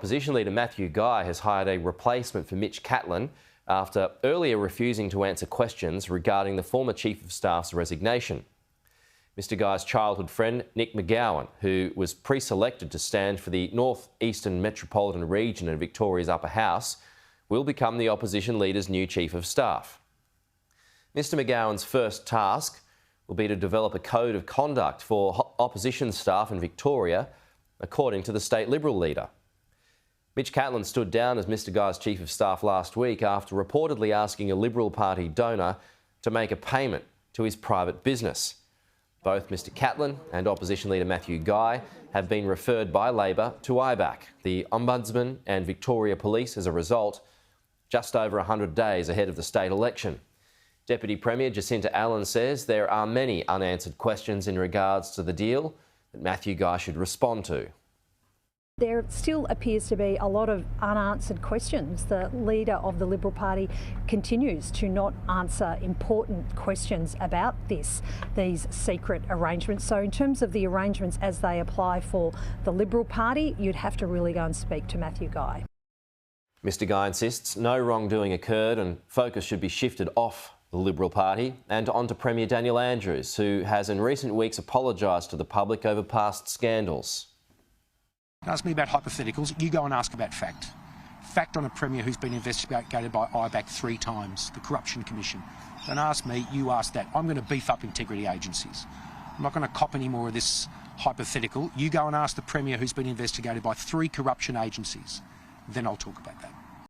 Opposition Leader Matthew Guy has hired a replacement for Mitch Catlin after earlier refusing to answer questions regarding the former Chief of Staff's resignation. Mr Guy's childhood friend Nick McGowan, who was pre-selected to stand for the North Eastern Metropolitan Region in Victoria's upper house, will become the Opposition Leader's new Chief of Staff. Mr McGowan's first task will be to develop a code of conduct for opposition staff in Victoria, according to the State Liberal leader. Mitch Catlin stood down as Mr Guy's Chief of Staff last week after reportedly asking a Liberal Party donor to make a payment to his private business. Both Mr Catlin and Opposition Leader Matthew Guy have been referred by Labor to IBAC, the Ombudsman and Victoria Police as a result, just over 100 days ahead of the state election. Deputy Premier Jacinta Allen says there are many unanswered questions in regards to the deal that Matthew Guy should respond to. There still appears to be a lot of unanswered questions. The leader of the Liberal Party continues to not answer important questions about these secret arrangements. So in terms of the arrangements as they apply for the Liberal Party, you'd have to really go and speak to Matthew Guy. Mr Guy insists no wrongdoing occurred and focus should be shifted off the Liberal Party and onto Premier Daniel Andrews, who has in recent weeks apologised to the public over past scandals. Ask me about hypotheticals, you go and ask about fact. Fact on a Premier who's been investigated by IBAC 3 times, the Corruption Commission. Don't ask me, you ask that. I'm going to beef up integrity agencies. I'm not going to cop any more of this hypothetical. You go and ask the Premier who's been investigated by 3 corruption agencies. Then I'll talk about that.